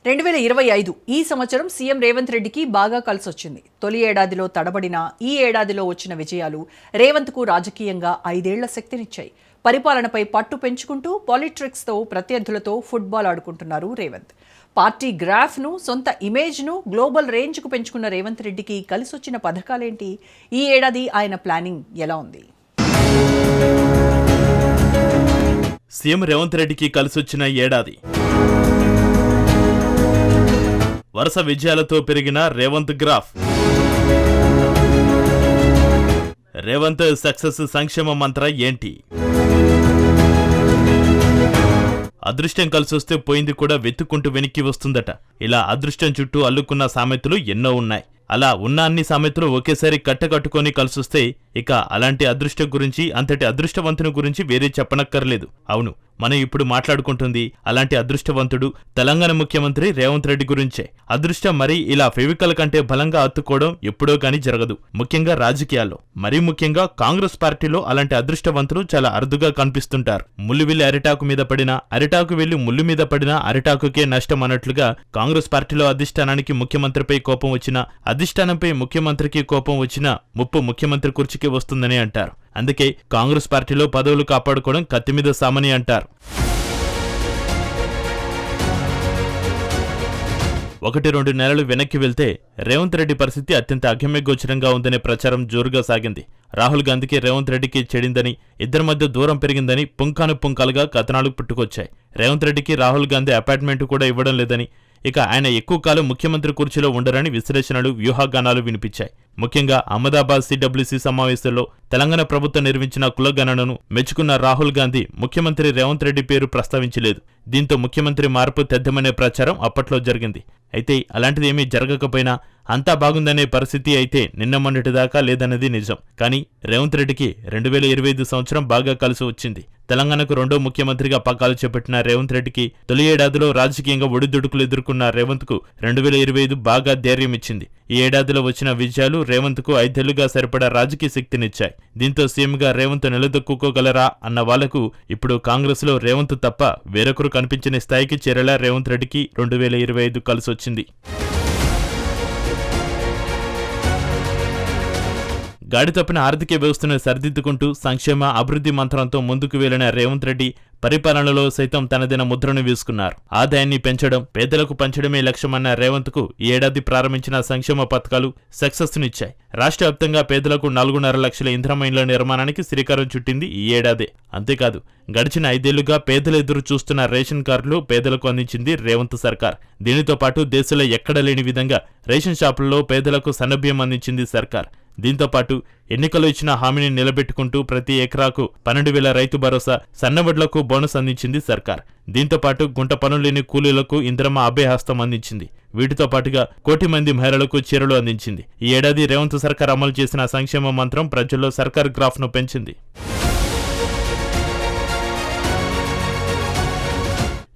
2025 ఈ సంవత్సరం సీఎం రేవంత్ రెడ్డికి బాగా కలిసొచ్చింది. తొలి ఏడాదిలో తడబడిన ఈ ఏడాదిలో వచ్చిన విజయాలు రేవంత్కు రాజకీయంగా 5 ఏళ్ల శక్తినిచ్చాయి. పరిపాలనపై పట్టు పెంచుకుంటూ పాలిట్రిక్స్తో ప్రత్యర్థులతో ఫుట్బాల్ ఆడుకుంటున్నారు రేవంత్. పార్టీ గ్రాఫ్ను, సొంత ఇమేజ్ను గ్లోబల్ రేంజ్కు పెంచుకున్న రేవంత్ రెడ్డికి కలిసొచ్చిన పథకాలేంటి? ఈ ఏడాది ఆయన ప్లానింగ్ ఎలా ఉంది? సీఎం రేవంత్ రెడ్డికి కలిసొచ్చిన ఏడాది వరుస విజయాలతో పెరిగిన రేవంత్ గ్రాఫ్. రేవంత్ సక్సెస్ సంక్షేమ మంత్ర ఏంటి? అదృష్టం కలిసొస్తే పోయింది కూడా వెతుక్కుంటూ వెనక్కి వస్తుందట. ఇలా అదృష్టం చుట్టూ అల్లుకున్న సామెతలు ఎన్నో ఉన్నాయి. అలా ఉన్న అన్ని సామెతలు ఒకేసారి కట్టకట్టుకొని కలిసొస్తే ఇక అలాంటి అదృష్టం గురించి, అంతటి అదృష్టవంతుని గురించి వేరే చెప్పనక్కర్లేదు. అవును, మనం ఇప్పుడు మాట్లాడుకుంటుంది అలాంటి అదృష్టవంతుడు తెలంగాణ ముఖ్యమంత్రి రేవంత్ రెడ్డి గురించే. అదృష్టం మరీ ఇలా ఫెవికల్ కంటే బలంగా అత్తుకోవడం ఎప్పుడో కానీ జరగదు. ముఖ్యంగా రాజకీయాల్లో, మరీ ముఖ్యంగా కాంగ్రెస్ పార్టీలో అలాంటి అదృష్టవంతులు చాలా అరుదుగా కనిపిస్తుంటారు. ముళ్ళు వెళ్లి అరిటాకు మీద పడినా, అరిటాకు వెళ్లి ముళ్ళు మీద పడినా అరిటాకుకే నష్టం అన్నట్లుగా కాంగ్రెస్ పార్టీలో అధిష్టానానికి ముఖ్యమంత్రిపై కోపం వచ్చినా, అధిష్టానంపై ముఖ్యమంత్రికి కోపం వచ్చినా ముప్పు ముఖ్యమంత్రి కుర్చీకి వస్తుందని అంటారు. అందుకే కాంగ్రెస్ పార్టీలో పదవులు కాపాడుకోవడం కత్తిమీద సామని అంటారు. 1-2 నెలలు వెనక్కి వెళ్తే రేవంత్ రెడ్డి పరిస్థితి అత్యంత అగమ్యగోచరంగా ఉందనే ప్రచారం జోరుగా సాగింది. రాహుల్ గాంధీకి రేవంత్ రెడ్డికి చెడిందని, ఇద్దరి మధ్య దూరం పెరిగిందని పుంకానుపుంకాలుగా కథనాలు పుట్టుకొచ్చాయి. రేవంత్ రెడ్డికి రాహుల్ గాంధీ అపాయింట్మెంట్ కూడా ఇవ్వడం లేదని, ఇక ఆయన ఎక్కువ కాలం ముఖ్యమంత్రి కుర్చీలో ఉండరని విశ్లేషణలు, వ్యూహాగానాలు వినిపించాయి. ముఖ్యంగా అహ్మదాబాద్ సిడబ్ల్యూసీ సమావేశంలో తెలంగాణ ప్రభుత్వం నిర్మించిన కులగణనను మెచ్చుకున్న రాహుల్ గాంధీ ముఖ్యమంత్రి రేవంత్ రెడ్డి పేరు ప్రస్తావించలేదు. దీంతో ముఖ్యమంత్రి మార్పు తెద్దమనే ప్రచారం అప్పట్లో జరిగింది. అయితే అలాంటిది ఏమీ జరగకపోయినా అంతా బాగుందనే పరిస్థితి అయితే నిన్న మొన్నటిదాకా లేదన్నది నిజం. కానీ రేవంత్ రెడ్డికి 2025 సంవత్సరం బాగా కలిసి వచ్చింది. తెలంగాణకు రెండో ముఖ్యమంత్రిగా పగ్గాలు చేపట్టిన రేవంత్ రెడ్డికి తొలి ఏడాదిలో రాజకీయంగా ఒడిదుడుకులు ఎదుర్కొన్న రేవంత్ కు 2025 బాగా ధైర్యం ఇచ్చింది. ఈ ఏడాదిలో వచ్చిన విజయాలు రేవంత్ కు 5 ఏళ్లుగా సరిపడా రాజకీయ శక్తినిచ్చాయి. దీంతో సీఎంగా రేవంత్ నిలదొక్కుకోగలరా అన్న వాళ్లకు ఇప్పుడు కాంగ్రెస్ లో రేవంత్ తప్ప వేరొకరు కనిపించని స్థాయికి చేరేలా రేవంత్ రెడ్డికి 2025 కలిసొచ్చింది. గాడి తప్పిన ఆర్థిక వ్యవస్థను సరిదిద్దుకుంటూ సంక్షేమ అభివృద్ధి మంత్రంతో ముందుకు వెళ్లిన రేవంత్ రెడ్డి పరిపాలనలో సైతం తనదైన ముద్రను వేసుకున్నారు. ఆదాయాన్ని పెంచడం, పేదలకు పంచడమే లక్ష్యమన్న రేవంత్ కు ఈ ఏడాది ప్రారంభించిన సంక్షేమ పథకాలు సక్సెస్ నిచ్చాయి. రాష్ట్ర వ్యాప్తంగా పేదలకు 4.5 లక్షల ఇంధన ఇండ్ల నిర్మాణానికి శ్రీకారం చుట్టింది ఈ ఏడాదే. అంతేకాదు, గడిచిన 5 ఏళ్లుగా పేదలు ఎదురు చూస్తున్న రేషన్ కార్డులు పేదలకు అందించింది రేవంత్ సర్కార్. దీనితో పాటు దేశంలో ఎక్కడ లేని విధంగా రేషన్ షాపుల్లో పేదలకు సన్నబియ్యం అందించింది సర్కార్. దీంతో పాటు ఎన్నికల్లో ఇచ్చిన హామీని నిలబెట్టుకుంటూ ప్రతి ఎకరాకు 12,000 రైతు భరోసా, సన్నవడ్లకు బోనస్ అందించింది సర్కార్. దీంతో పాటు గుంట పనులు లేని కూలీలకు ఇందిరమ్మ అభయహస్తం అందించింది. వీటితో పాటుగా 1 కోటి మంది మహిళలకు చీరలు అందించింది. ఈ ఏడాది రేవంత్ సర్కార్ అమలు చేసిన సంక్షేమ మంత్రం ప్రజల్లో సర్కార్ గ్రాఫ్ను పెంచింది.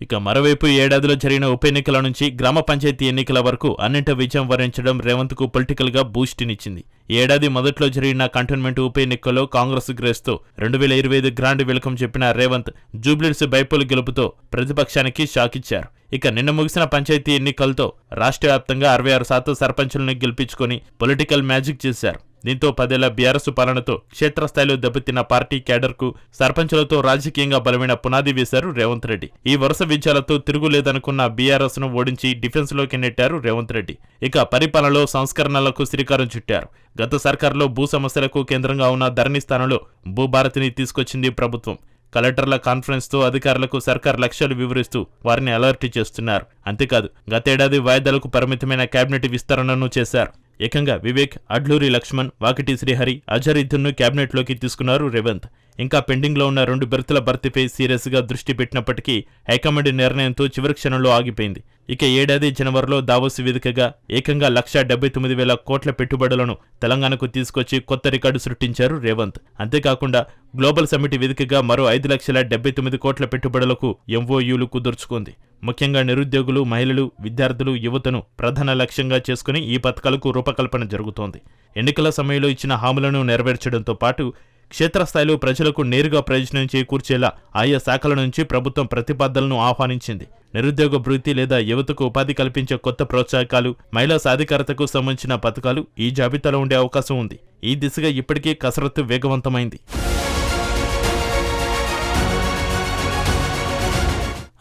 ఇక మరోవైపు ఈ ఏడాదిలో జరిగిన ఉప ఎన్నికల నుంచి గ్రామ పంచాయతీ ఎన్నికల వరకు అన్నింట విజయం వరించడం రేవంత్ కు పొలిటికల్ గా బూస్టినిచ్చింది. ఈ ఏడాది మొదట్లో జరిగిన కంటోన్మెంట్ ఉప ఎన్నికల్లో కాంగ్రెస్ గ్రేస్తో 2025 గ్రాండ్ వెల్కమ్ చెప్పిన రేవంత్ జూబ్లీహిల్స్ బైపోల్ గెలుపుతో ప్రతిపక్షానికి షాక్ ఇచ్చారు. ఇక నిన్న ముగిసిన పంచాయతీ ఎన్నికలతో రాష్ట్ర వ్యాప్తంగా 66% సర్పంచులను గెలిపించుకొని పొలిటికల్ మ్యాజిక్ చేశారు. దీంతో 10 ఏళ్ల బీఆర్ఎస్ పాలనతో క్షేత్రస్థాయిలో దెబ్బతిన్న పార్టీ క్యాడర్కు సర్పంచులతో రాజకీయంగా బలమైన పునాది వేశారు రేవంత్ రెడ్డి. ఈ వరుస విజయాలతో తిరుగులేదనుకున్న బీఆర్ఎస్ ను ఓడించి డిఫెన్స్ లోకి నెట్టారు రేవంత్ రెడ్డి. ఇక పరిపాలనలో సంస్కరణలకు శ్రీకారం చుట్టారు. గత సర్కారులో భూ సమస్యలకు కేంద్రంగా ఉన్న ధరణి స్థానంలో భూభారతిని తీసుకొచ్చింది ప్రభుత్వం. కలెక్టర్ల కాన్ఫరెన్స్ తో అధికారులకు సర్కార్ లక్ష్యాలు వివరిస్తూ వారిని అలర్ట్ చేస్తున్నారు. అంతేకాదు, గతేడాది వాయిదాలకు పరిమితమైన కేబినెట్ విస్తరణను చేశారు. ఏకంగా వివేక్, అడ్లూరి లక్ష్మణ్, వాకిటి శ్రీహరి, అజరుద్దీన్ను కేబినెట్లోకి తీసుకున్నారు రేవంత్. ఇంకా పెండింగ్లో ఉన్న 2 బెర్తుల భర్తీపై సీరియస్ గా దృష్టి పెట్టినప్పటికీ హైకమాండ్ నిర్ణయంతో చివరి క్షణంలో ఆగిపోయింది. ఇక ఏడాది జనవరిలో దావోస్ వేదికగా ఏకంగా 1,79,000 కోట్ల పెట్టుబడులను తెలంగాణకు తీసుకొచ్చి కొత్త రికార్డు సృష్టించారు రేవంత్. అంతేకాకుండా గ్లోబల్ సమిట్ వేదికగా మరో 5,79 కోట్ల పెట్టుబడులకు ఎంఓయూలు కుదుర్చుకుంది. ముఖ్యంగా నిరుద్యోగులు, మహిళలు, విద్యార్థులు, యువతను ప్రధాన లక్ష్యంగా చేసుకుని ఈ పథకాలకు రూపకల్పన జరుగుతోంది. ఎన్నికల సమయంలో ఇచ్చిన హామీలను నెరవేర్చడంతో పాటు క్షేత్రస్థాయిలో ప్రజలకు నేరుగా ప్రయోజనం చేకూర్చేలా ఆయా శాఖల నుంచి ప్రభుత్వం ప్రతిపాదనలను ఆహ్వానించింది. నిరుద్యోగ భృతి లేదా యువతకు ఉపాధి కల్పించే కొత్త ప్రోత్సాహకాలు, మహిళా సాధికారతకు సంబంధించిన పథకాలు ఈ జాబితాలో ఉండే అవకాశం ఉంది. ఈ దిశగా ఇప్పటికే కసరత్తు వేగవంతమైంది.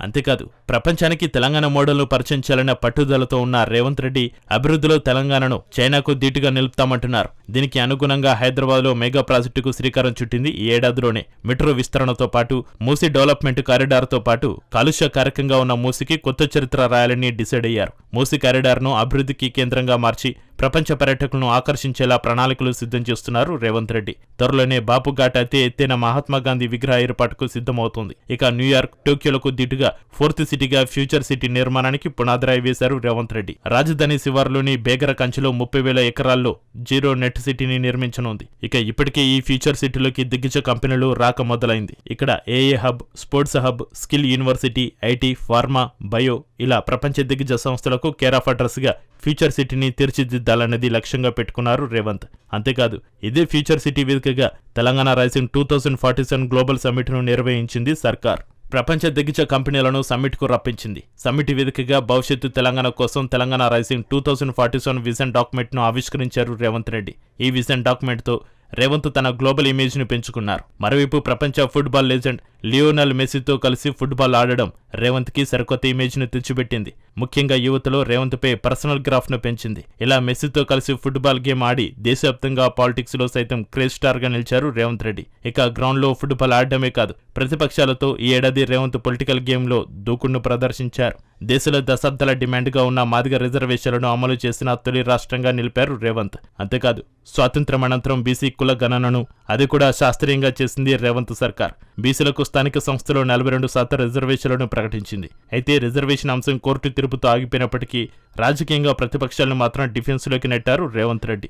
అంతేకాదు, ప్రపంచానికి తెలంగాణ మోడల్ను పరిచయం చేయాలన్న పట్టుదలతో ఉన్న రేవంత్ రెడ్డి అభివృద్ధిలో తెలంగాణను చైనాకు ధీటుగా నిలుపుతామంటున్నారు. దీనికి అనుగుణంగా హైదరాబాద్లో మెగా ప్రాజెక్టుకు శ్రీకారం చుట్టింది ఈ ఏడాదిలోనే. మెట్రో విస్తరణతో పాటు మూసీ డెవలప్మెంట్ కారిడార్తో పాటు కాలుష్యకారకంగా ఉన్న మూసీకి కొత్త చరిత్ర రాయాలని డిసైడ్ అయ్యారు. మూసీ కారిడార్ను అభివృద్ధికి కేంద్రంగా మార్చి ప్రపంచ పర్యాటకులను ఆకర్షించేలా ప్రణాళికలు సిద్ధం చేస్తున్నారు రేవంత్ రెడ్డి. త్వరలోనే బాపుఘాట్ అతి ఎత్తైన మహాత్మాగాంధీ విగ్రహ ఏర్పాటుకు సిద్ధమవుతుంది. ఇక న్యూయార్క్, టోక్యోలకు ధీటుగా ఫోర్త్ సిటీగా ఫ్యూచర్ సిటీ నిర్మాణానికి పునాదిరాయి వేశారు రేవంత్ రెడ్డి. రాజధాని శివారులోని బేగర కంచిలో 30,000 ఎకరాల్లో జీరో నెట్ సిటీని నిర్మించనుంది. ఇక ఇప్పటికే ఈ ఫ్యూచర్ సిటీలోకి దిగ్గజ కంపెనీలు రాక మొదలైంది. ఇక్కడ ఏఏ hub, sports hub, skill university, IT, pharma, bio ఇలా ప్రపంచ దిగ్గజ సంస్థలకు కేర్ ఆఫ్ అడ్రస్ గా ఫ్యూచర్ సిటీని తీర్చిదిద్దాలన్నది లక్ష్యంగా పెట్టుకున్నారు రేవంత్. అంతేకాదు, ఇదే ఫ్యూచర్ సిటీ వేదికగా తెలంగాణ రైజింగ్ 2047 గ్లోబల్ సమ్మిట్ ను నిర్వహించింది సర్కార్. ప్రపంచ దిగ్గజ కంపెనీలను సమ్మిట్కు రప్పించింది. సమ్మిట్ వేదికగా భవిష్యత్తు తెలంగాణ కోసం తెలంగాణ రైజింగ్ 2047 విజన్ డాక్యుమెంట్ను ఆవిష్కరించారు రేవంత్ రెడ్డి. ఈ విజన్ డాక్యుమెంట్తో రేవంత్ తన గ్లోబల్ ఇమేజ్ను పెంచుకున్నారు. మరోవైపు ప్రపంచ ఫుట్బాల్ లెజెండ్ లియోనెల్ మెస్సీతో కలిసి ఫుట్బాల్ ఆడడం రేవంత్కి సరికొత్త ఇమేజ్ను తెచ్చిపెట్టింది. ముఖ్యంగా యువతలో రేవంత్పై పర్సనల్ గ్రాఫ్ను పెంచింది. ఇలా మెస్సీతో కలిసి ఫుట్బాల్ గేమ్ ఆడి దేశవ్యాప్తంగా పాలిటిక్స్ లో సైతం క్రేజ్ స్టార్ గా నిలిచారు రేవంత్ రెడ్డి. ఇక గ్రౌండ్ లో ఫుట్బాల్ ఆడడమే కాదు, ప్రతిపక్షాలతో ఈ ఏడాది రేవంత్ పొలిటికల్ గేమ్ లో దూకుడును ప్రదర్శించారు. దేశంలో దశాబ్దాల డిమాండ్గా ఉన్న మాదిగ రిజర్వేషన్లను అమలు చేసిన తొలి రాష్ట్రంగా నిలిపారు రేవంత్. అంతేకాదు, స్వాతంత్ర్యం అనంతరం బీసీ కుల గణనను అది కూడా శాస్త్రీయంగా చేసింది రేవంత్ సర్కార్. బీసీలకు స్థానిక సంస్థలో 42% రిజర్వేషన్లను ప్రకటించింది. అయితే రిజర్వేషన్ అంశం కోర్టు తీర్పుతో ఆగిపోయినప్పటికీ రాజకీయంగా ప్రతిపక్షాలను మాత్రం డిఫెన్స్లోకి నెట్టారు రేవంత్ రెడ్డి.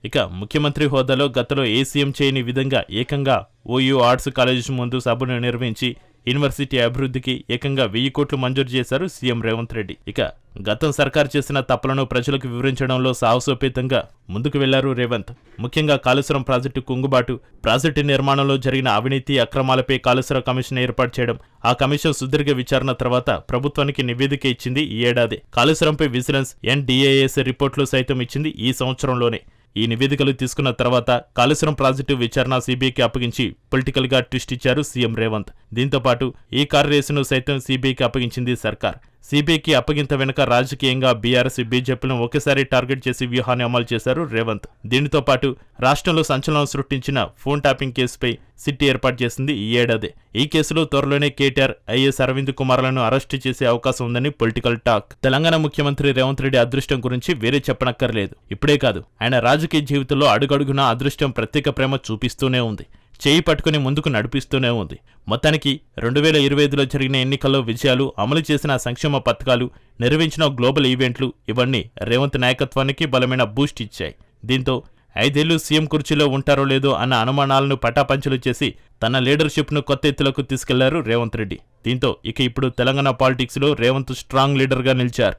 ఇక ముఖ్యమంత్రి హోదాలో గతంలో ఏ సీఎం చేయని విధంగా ఏకంగా ఓయూ ఆర్ట్స్ కాలేజ్ ముందు సభను నిర్వహించి యూనివర్సిటీ అభివృద్ధికి ఏకంగా 1000 కోట్లు మంజూరు చేశారు సీఎం రేవంత్ రెడ్డి. ఇక గతం సర్కారు చేసిన తప్పులను ప్రజలకు వివరించడంలో సాహసోపేతంగా ముందుకు వెళ్లారు రేవంత్. ముఖ్యంగా కాళేశ్వరం ప్రాజెక్టు కుంగుబాటు, ప్రాజెక్టు నిర్మాణంలో జరిగిన అవినీతి అక్రమాలపై కాళేశ్వరం కమిషన్ ఏర్పాటు చేయడం, ఆ కమిషన్ సుదీర్ఘ విచారణ తర్వాత ప్రభుత్వానికి నివేదిక ఇచ్చింది ఈ ఏడాది. కాళేశ్వరంపై విజిలెన్స్, NDAS రిపోర్టులు సైతం ఇచ్చింది ఈ సంవత్సరంలోనే. ఈ నివేదికలు తీసుకున్న తర్వాత కాళేశ్వరం ప్రాజెక్టు విచారణ సిబిఐకి అప్పగించి పొలిటికల్ గా ట్విస్ట్ ఇచ్చారు సీఎం రేవంత్. దీంతో పాటు ఈ కారు రేసును సైతం సిబిఐకి అప్పగించింది సర్కార్. సిబిఐకి అప్పగింత వెనుక రాజకీయంగా బీఆర్ఎస్, బీజేపీలను ఒకేసారి టార్గెట్ చేసి వ్యూహాన్ని అమలు చేశారు రేవంత్. దీనితో పాటు రాష్ట్రంలో సంచలనం సృష్టించిన ఫోన్ ట్యాపింగ్ కేసుపై సిట్ ఏర్పాటు చేసింది ఈ ఏడాది. ఈ కేసులో త్వరలోనే కేటీఆర్, ఐఏఎస్ అరవింద్ కుమార్లను అరెస్టు చేసే అవకాశం ఉందని పొలిటికల్ టాక్. తెలంగాణ ముఖ్యమంత్రి రేవంత్ రెడ్డి అదృష్టం గురించి వేరే చెప్పనక్కర్లేదు. ఇప్పుడే కాదు, ఆయన రాజకీయ జీవితంలో అడుగడుగునా అదృష్టం ప్రత్యేక ప్రేమ చూపిస్తూనే ఉంది. చేయి పట్టుకుని ముందుకు నడిపిస్తూనే ఉంది. మొత్తానికి 2025లో జరిగిన ఎన్నికల్లో విజయాలు, అమలు చేసిన సంక్షేమ పథకాలు, నిర్వహించిన గ్లోబల్ ఈవెంట్లు ఇవన్నీ రేవంత్ నాయకత్వానికి బలమైన బూస్ట్ ఇచ్చాయి. దీంతో 5 ఏళ్లు సీఎం కుర్చీలో ఉంటారో లేదో అన్న అనుమానాలను పటాపంచలు చేసి తన లీడర్షిప్ను కొత్త ఎత్తులకు తీసుకెళ్లారు రేవంత్ రెడ్డి. దీంతో ఇక ఇప్పుడు తెలంగాణ పాలిటిక్స్లో రేవంత్ స్ట్రాంగ్ లీడర్గా నిలిచారు.